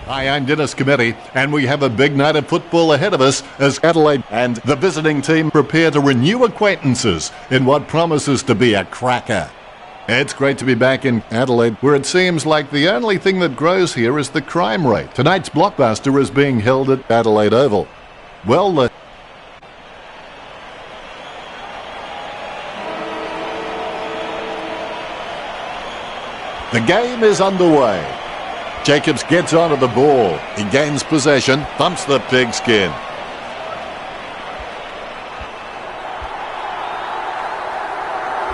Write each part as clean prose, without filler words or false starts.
Hi, I'm Dennis Cometti, and we have a big night of football ahead of us as Adelaide and the visiting team prepare to renew acquaintances in what promises to be a cracker. It's great to be back in Adelaide, where it seems like the only thing that grows here is the crime rate. Tonight's blockbuster is being held at Adelaide Oval. Well, the game is underway. Jacobs gets onto the ball. He gains possession, thumps the pigskin.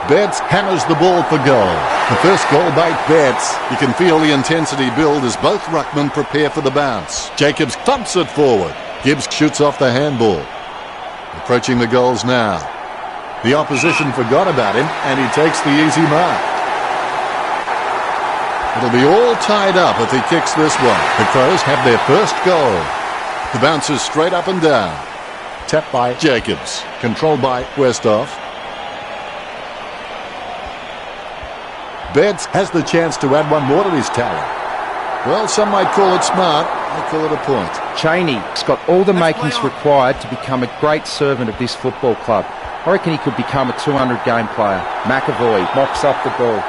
Betts hammers the ball for goal. The first goal by Betts. You can feel the intensity build as both ruckmen prepare for the bounce. Jacobs thumps it forward. Gibbs shoots off the handball. Approaching the goals now. The opposition forgot about him, and he takes the easy mark. It'll be all tied up if he kicks this one. The Crows have their first goal. The bounce is straight up and down. Tapped by Jacobs. Controlled by Westhoff. Betts has the chance to add one more to his tally. Well, some might call it smart. I call it a point. Cheney's got all the makings required to become a great servant of this football club. I reckon he could become a 200-game player. McAvoy mops up the ball.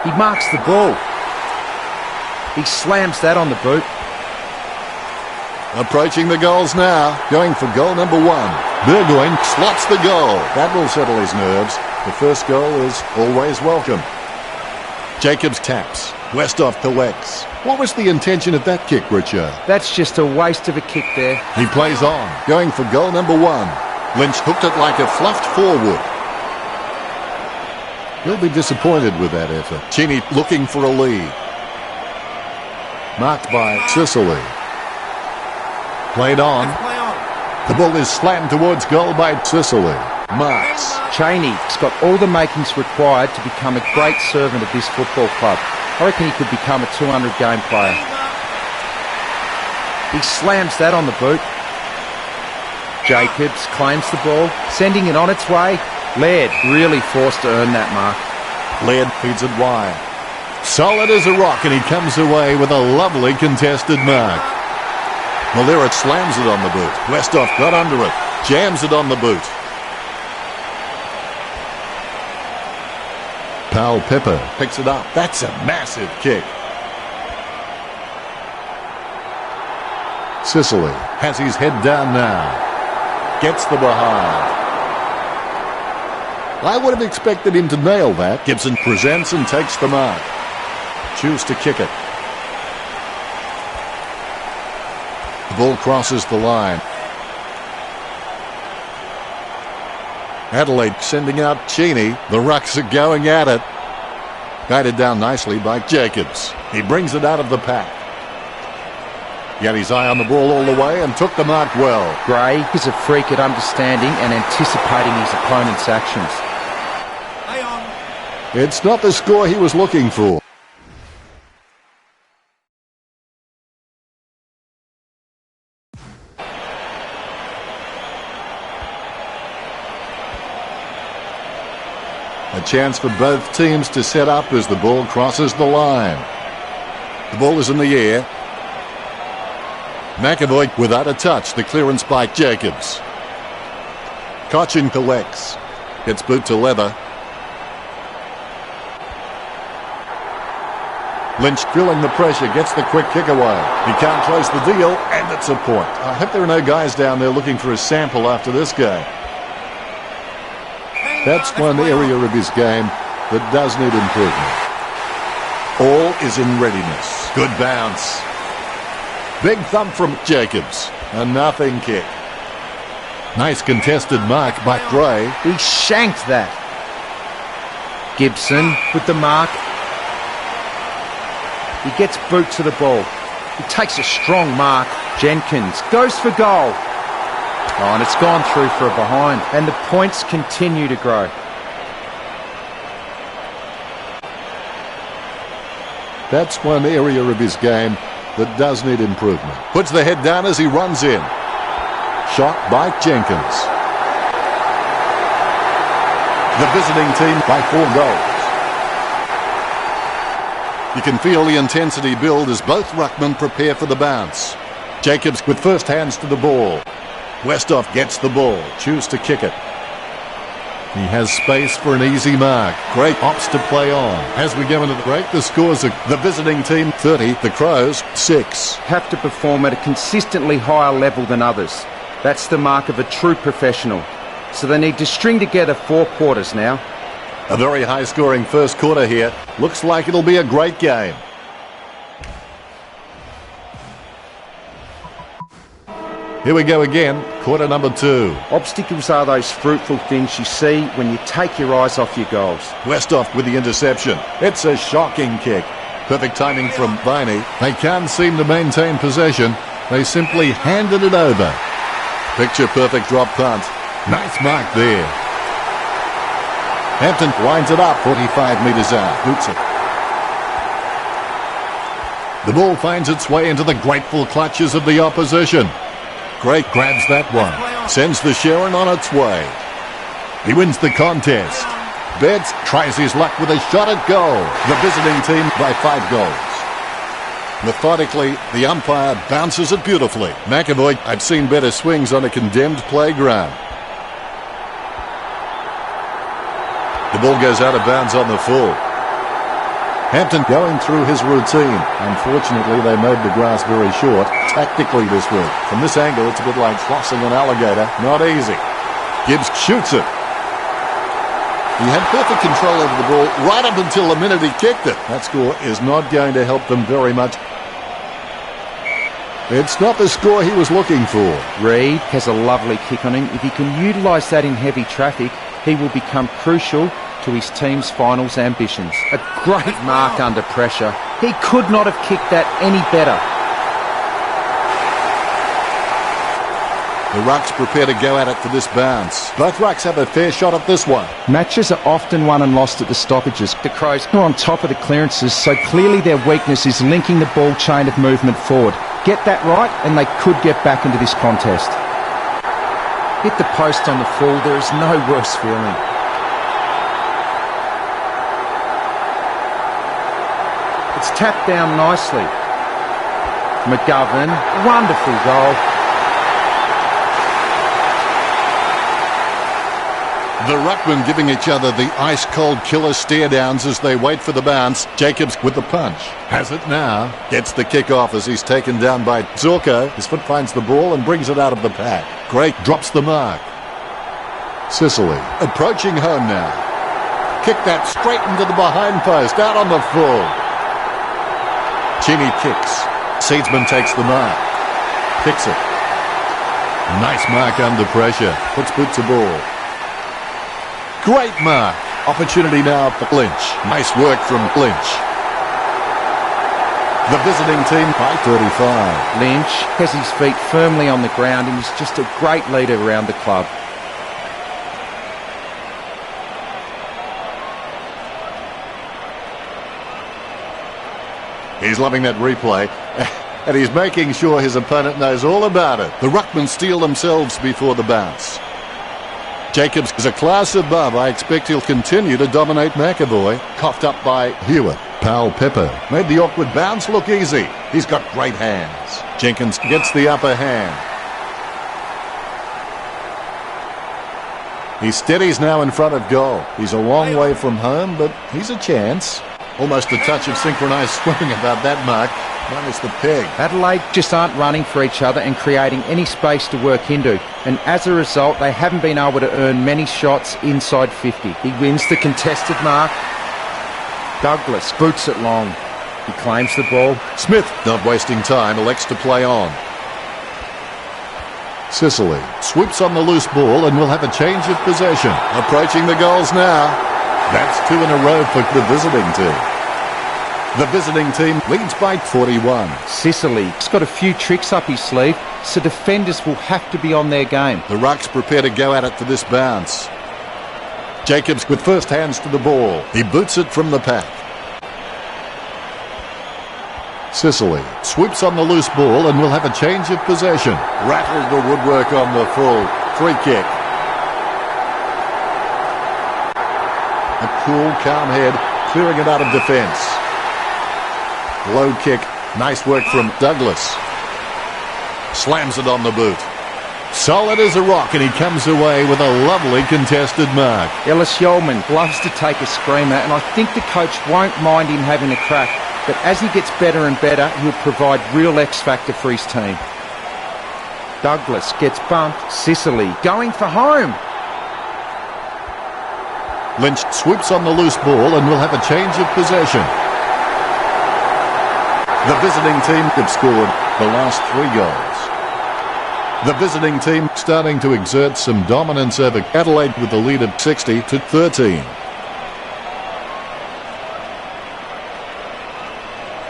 He marks the ball. He slams that on the boot. Approaching the goals now. Going for goal number one. Burgoyne slots the goal. That will settle his nerves. The first goal is always welcome. Jacobs taps. Westhoff collects. What was the intention of that kick, Richard? That's just a waste of a kick there. He plays on. Going for goal number one. Lynch hooked it like a fluffed forward. He'll be disappointed with that effort. Cheney looking for a lead. Marked by Sicily. Played on. The ball is slammed towards goal by Sicily. Marks. Cheney's got all the makings required to become a great servant of this football club. I reckon he could become a 200-game player. He slams that on the boot. Jacobs claims the ball, sending it on its way. Laird really forced to earn that mark. Laird feeds it wide. Solid as a rock, and he comes away with a lovely contested mark. Malera slams it on the boot. Westhoff got under it. Jams it on the boot. Powell Pepper picks it up. That's a massive kick. Sicily has his head down now. Gets the behind. I would have expected him to nail that. Gibson presents and takes the mark. Choose to kick it. The ball crosses the line. Adelaide sending out Cheney. The Rucks are going at it. Guided down nicely by Jacobs. He brings it out of the pack. He had his eye on the ball all the way and took the mark well. Gray is a freak at understanding and anticipating his opponent's actions. It's not the score he was looking for. A chance for both teams to set up as the ball crosses the line. The ball is in the air. McAvoy without a touch. The clearance by Jacobs. Cochin collects. Gets boot to leather. Lynch feeling the pressure, gets the quick kick away. He can't close the deal, and it's a point. I hope there are no guys down there looking for a sample after this game. That's one area of his game that does need improvement. All is in readiness. Good bounce. Big thump from Jacobs. A nothing kick. Nice contested mark by Gray. He shanked that. Gibson with the mark. He gets boot to the ball. He takes a strong mark. Jenkins goes for goal. Oh, and it's gone through for a behind. And the points continue to grow. That's one area of his game that does need improvement. Puts the head down as he runs in. Shot by Jenkins. The visiting team by 4 goals. You can feel the intensity build as both ruckmen prepare for the bounce. Jacobs with first hands to the ball. Westhoff gets the ball, choose to kick it. He has space for an easy mark. Great opts to play on. As we go into the break, the scores are the visiting team 30, the Crows 6. Have to perform at a consistently higher level than others. That's the mark of a true professional. So they need to string together 4 quarters now. A very high-scoring first quarter here. Looks like it'll be a great game. Here we go again, quarter number 2. Obstacles are those fruitful things you see when you take your eyes off your goals. Westhoff with the interception. It's a shocking kick. Perfect timing from Viney. They can't seem to maintain possession. They simply handed it over. Picture perfect drop punt. Nice mark there. Hampton winds it up 45 metres out. Boots it. The ball finds its way into the grateful clutches of the opposition. Great grabs that one. Sends the Sharon on its way. He wins the contest. Betts tries his luck with a shot at goal. The visiting team by 5 goals. Methodically, the umpire bounces it beautifully. McAvoy, I've seen better swings on a condemned playground. The ball goes out of bounds on the full. Hampton going through his routine. Unfortunately, they made the grass very short. Tactically this week. From this angle, it's a bit like crossing an alligator. Not easy. Gibbs shoots it. He had perfect control over the ball right up until the minute he kicked it. That score is not going to help them very much. It's not the score he was looking for. Reid has a lovely kick on him. If he can utilise that in heavy traffic, he will become crucial to his team's finals ambitions. A great mark under pressure. He could not have kicked that any better. The Rucks prepare to go at it for this bounce. Both Rucks have a fair shot at this one. Matches are often won and lost at the stoppages. The Crows are on top of the clearances, so clearly their weakness is linking the ball chain of movement forward. Get that right and they could get back into this contest. Hit the post on the full, there is no worse feeling. It's tapped down nicely. McGovern, wonderful goal. The ruckmen giving each other the ice-cold killer stare-downs as they wait for the bounce. Jacobs with the punch. Has it now. Gets the kick off as he's taken down by Zorko. His foot finds the ball and brings it out of the pack. Great drops the mark. Sicily approaching home now. Kick that straight into the behind post. Out on the full. Cheney kicks. Seedsman takes the mark. Kicks it. Nice mark under pressure. Puts boots a ball. Great mark. Opportunity now for Lynch. Nice work from Lynch. The visiting team by 35. Lynch has his feet firmly on the ground and is just a great leader around the club. He's loving that replay. And he's making sure his opponent knows all about it. The ruckmen steel themselves before the bounce. Jacobs is a class above. I expect he'll continue to dominate McAvoy. Coughed up by Hewitt. Powell Pepper made the awkward bounce look easy. He's got great hands. Jenkins gets the upper hand. He steadies now in front of goal. He's a long way from home, but he's a chance. Almost a touch of synchronised swimming about that mark. Minus the peg. Adelaide just aren't running for each other and creating any space to work into, and as a result they haven't been able to earn many shots inside 50. He wins the contested mark. Douglas boots it long. He claims the ball. Smith, not wasting time, elects to play on. Sicily swoops on the loose ball and will have a change of possession. Approaching the goals now. That's 2 in a row for the visiting team. The visiting team leads by 41. Sicily's got a few tricks up his sleeve, so defenders will have to be on their game. The Rucks prepare to go at it for this bounce. Jacobs with first hands to the ball. He boots it from the pack. Sicily swoops on the loose ball and will have a change of possession. Rattled the woodwork on the full. Free kick. A cool, calm head, clearing it out of defence. Low kick. Nice work from Douglas. Slams it on the boot. Solid as a rock, and he comes away with a lovely contested mark. Ellis Yeoman loves to take a screamer, and I think the coach won't mind him having a crack. But as he gets better and better, he'll provide real X-factor for his team. Douglas gets bumped. Sicily going for home. Lynch swoops on the loose ball and will have a change of possession. The visiting team have scored the last 3 goals. The visiting team starting to exert some dominance over Adelaide with the lead of 60-13.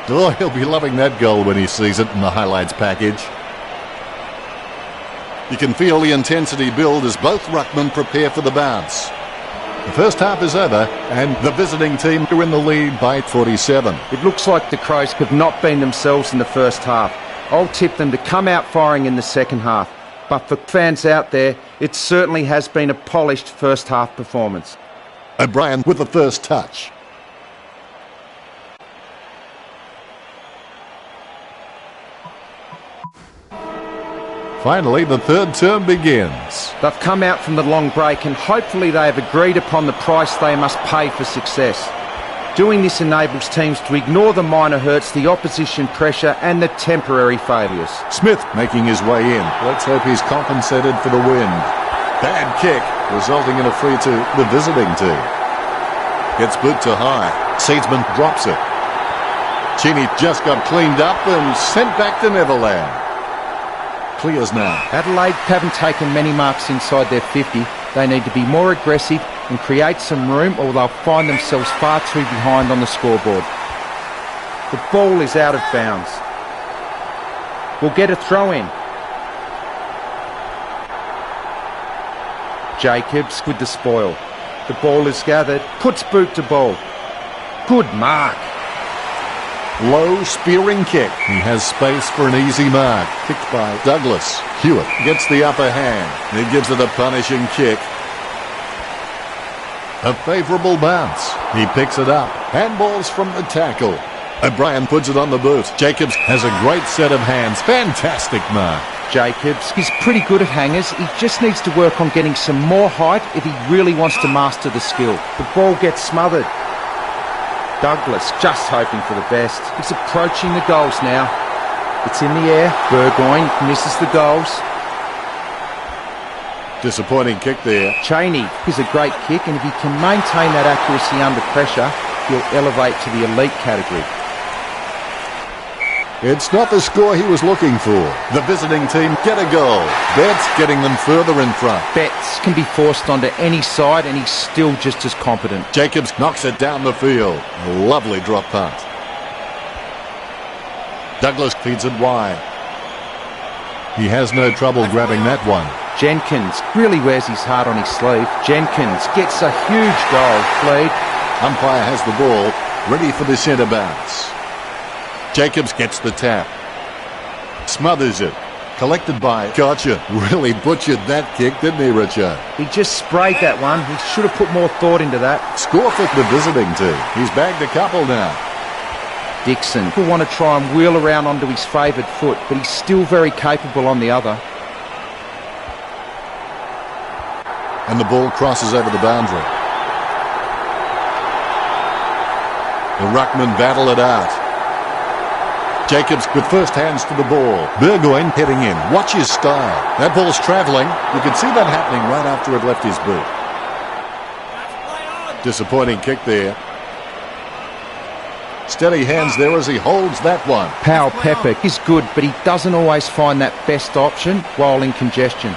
Oh, he'll be loving that goal when he sees it in the highlights package. You can feel the intensity build as both ruckmen prepare for the bounce. The first half is over, and the visiting team are in the lead by 47. It looks like the Crows have not been themselves in the first half. I'll tip them to come out firing in the second half. But for fans out there, it certainly has been a polished first half performance. O'Brien with the first touch. Finally, the third term begins. They've come out from the long break, and hopefully they have agreed upon the price they must pay for success. Doing this enables teams to ignore the minor hurts, the opposition pressure and the temporary failures. Smith making his way in. Let's hope he's compensated for the wind. Bad kick, resulting in a free to the visiting team. Gets boot to high. Seedsman drops it. Cheney just got cleaned up and sent back to Neverland. Clears now. Adelaide haven't taken many marks inside their 50. They need to be more aggressive and create some room, or they'll find themselves far too behind on the scoreboard. The ball is out of bounds. We'll get a throw in. Jacobs with the spoil. The ball is gathered, puts boot to ball. Good mark. Low spearing kick. He has space for an easy mark. Kicked by Douglas. Hewitt gets the upper hand. He gives it a punishing kick. A favourable bounce. He picks it up. Handballs from the tackle. O'Brien puts it on the boot. Jacobs has a great set of hands. Fantastic mark. Jacobs, he's pretty good at hangers. He just needs to work on getting some more height if he really wants to master the skill. The ball gets smothered. Douglas just hoping for the best. He's approaching the goals now. It's in the air. Burgoyne misses the goals. Disappointing kick there. Cheney is a great kick, and if he can maintain that accuracy under pressure, he'll elevate to the elite category. It's not the score he was looking for. The visiting team get a goal. Betts getting them further in front. Betts can be forced onto any side, and he's still just as competent. Jacobs knocks it down the field. A lovely drop punt. Douglas feeds it wide. He has no trouble grabbing that one. Jenkins really wears his heart on his sleeve. Jenkins gets a huge goal. Lead. Umpire has the ball, ready for the centre bounce. Jacobs gets the tap. Smothers it. Collected by Gotcha. Really butchered that kick, didn't he, Richard? He just sprayed that one. He should have put more thought into that. Score for the visiting team. He's bagged a couple now. Dixon will want to try and wheel around onto his favoured foot, but he's still very capable on the other. And the ball crosses over the boundary. The ruckmen battle it out. Jacobs with first hands to the ball. Burgoyne heading in. Watch his style. That ball's travelling. You can see that happening right after it left his boot. Disappointing kick there. Steady hands there as he holds that one. Powell Pepper is good, but he doesn't always find that best option while in congestion.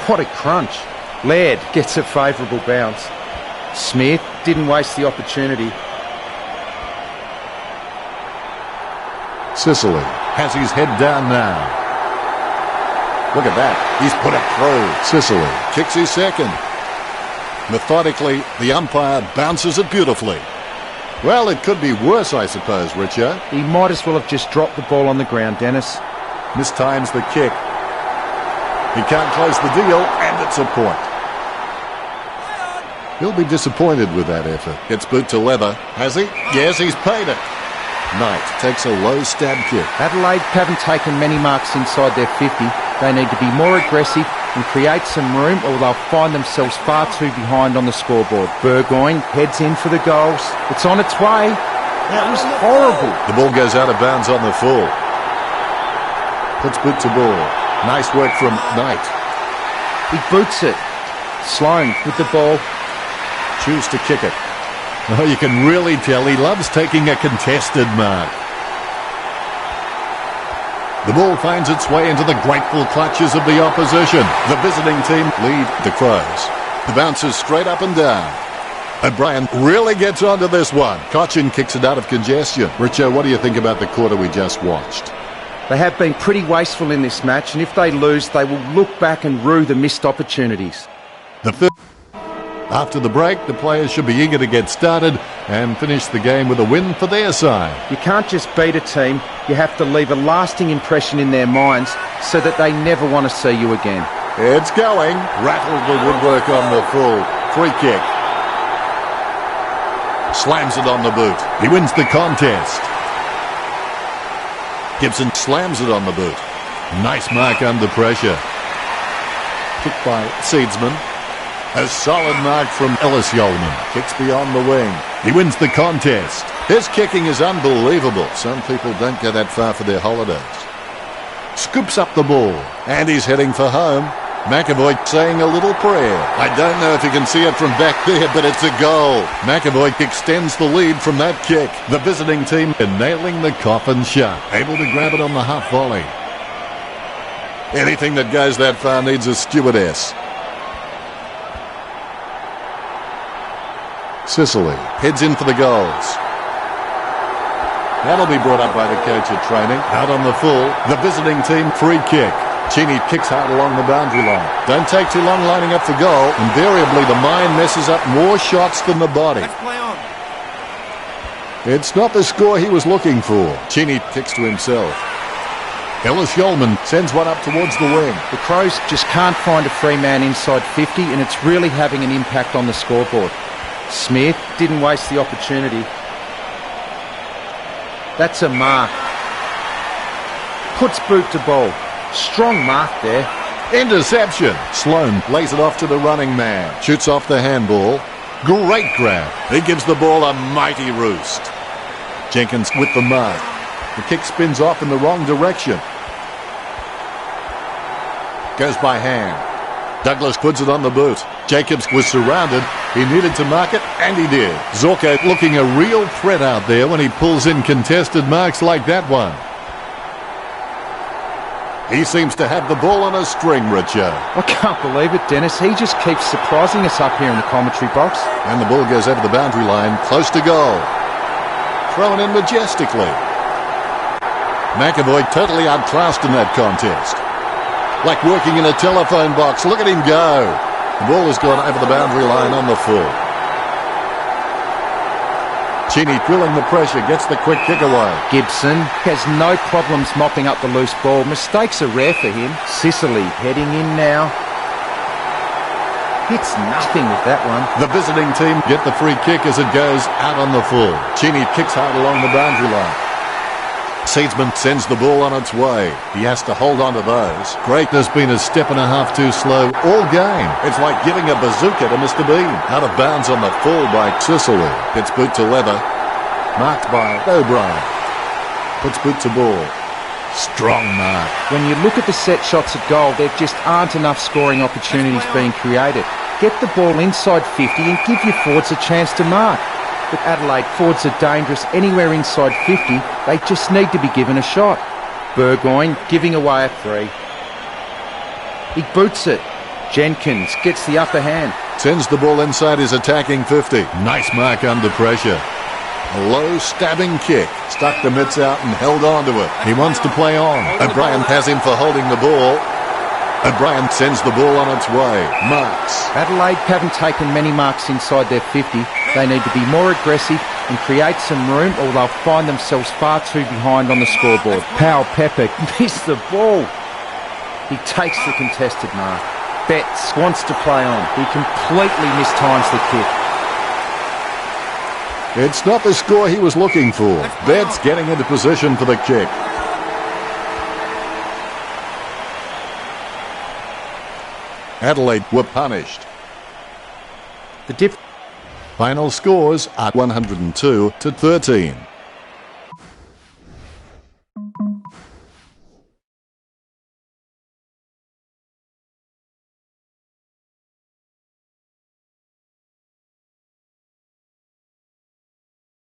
What a crunch. Laird gets a favourable bounce. Smith didn't waste the opportunity. Sicily has his head down now. Look at that. He's put it through. Sicily kicks his second. Methodically, the umpire bounces it beautifully. Well, it could be worse, I suppose, Richard. He might as well have just dropped the ball on the ground, Dennis. Mistimes the kick. He can't close the deal, and it's a point. He'll be disappointed with that effort. Gets boot to leather. Has he? Yes, he's paid it. Knight takes a low stab kick. Adelaide haven't taken many marks inside their 50. They need to be more aggressive and create some room, or they'll find themselves far too behind on the scoreboard. Burgoyne heads in for the goals. It's on its way. That was horrible. The ball goes out of bounds on the full. Puts boot to ball. Nice work from Knight. He boots it. Sloan with the ball. Choose to kick it. Oh, you can really tell he loves taking a contested mark. The ball finds its way into the grateful clutches of the opposition. The visiting team lead the Crows. The bounce is straight up and down. O'Brien really gets onto this one. Cochin kicks it out of congestion. Richo, what do you think about the quarter we just watched? They have been pretty wasteful in this match, and if they lose, they will look back and rue the missed opportunities. After the break, the players should be eager to get started and finish the game with a win for their side. You can't just beat a team, you have to leave a lasting impression in their minds so that they never want to see you again. It's going. Rattled the woodwork on the full. Free kick. Slams it on the boot. He wins the contest. Gibson slams it on the boot. Nice mark under pressure. Kick by Seedsman. A solid mark from Ellis Yeoman. Kicks beyond the wing. He wins the contest. His kicking is unbelievable. Some people don't go that far for their holidays. Scoops up the ball. And he's heading for home. McAvoy saying a little prayer. I don't know if you can see it from back there, but it's a goal. McAvoy extends the lead from that kick. The visiting team are nailing the coffin shut. Able to grab it on the half volley. Anything that goes that far needs a stewardess. Sicily heads in for the goals. That'll be brought up by the coach at training. Out on the full, the visiting team free kick. Cheney kicks hard along the boundary line. Don't take too long lining up for goal. Invariably, the mind messes up more shots than the body. Let's play on. It's not the score he was looking for. Cheney kicks to himself. Ellis Yeoman sends one up towards the wing. The Crows just can't find a free man inside 50, and it's really having an impact on the scoreboard. Smith didn't waste the opportunity. That's a mark. Puts boot to ball. Strong mark there. Interception. Sloan lays it off to the running man. Shoots off the handball. Great grab. He gives the ball a mighty roost. Jenkins with the mark. The kick spins off in the wrong direction. Goes by hand. Douglas puts it on the boot. Jacobs was surrounded. He needed to mark it, and he did. Zorko looking a real threat out there when he pulls in contested marks like that one. He seems to have the ball on a string, Richo. I can't believe it, Dennis. He just keeps surprising us up here in the commentary box. And the ball goes over the boundary line, close to goal. Thrown in majestically. McAvoy totally outclassed in that contest. Like working in a telephone box. Look at him go. The ball has gone over the boundary line on the full. Cheney feeling the pressure, gets the quick kick away. Gibson has no problems mopping up the loose ball. Mistakes are rare for him. Sicily heading in now. Hits nothing with that one. The visiting team get the free kick as it goes out on the full. Cheney kicks hard along the boundary line. Seedsman sends the ball on its way. He has to hold on to those. Drake has been a step and a half too slow all game. It's like giving a bazooka to Mr. Bean. Out of bounds on the full by Sicily. Gets boot to leather. Marked by O'Brien. Puts boot to ball. Strong mark. When you look at the set shots at goal, there just aren't enough scoring opportunities being created. Get the ball inside 50 and give your forwards a chance to mark. But Adelaide forwards are dangerous anywhere inside 50. They just need to be given a shot. Burgoyne giving away a 3. He boots it. Jenkins gets the upper hand. Sends the ball inside his attacking 50. Nice mark under pressure. A low stabbing kick. Stuck the mitts out and held on to it. He wants to play on. O'Brien has him for holding the ball. O'Brien sends the ball on its way. Marks. Adelaide haven't taken many marks inside their 50. They need to be more aggressive and create some room, or they'll find themselves far too behind on the scoreboard. Powell Pepper missed the ball. He takes the contested mark. Betts wants to play on. He completely mistimes the kick. It's not the score he was looking for. Betts getting into position for the kick. Adelaide were punished. The Final scores are 102-13.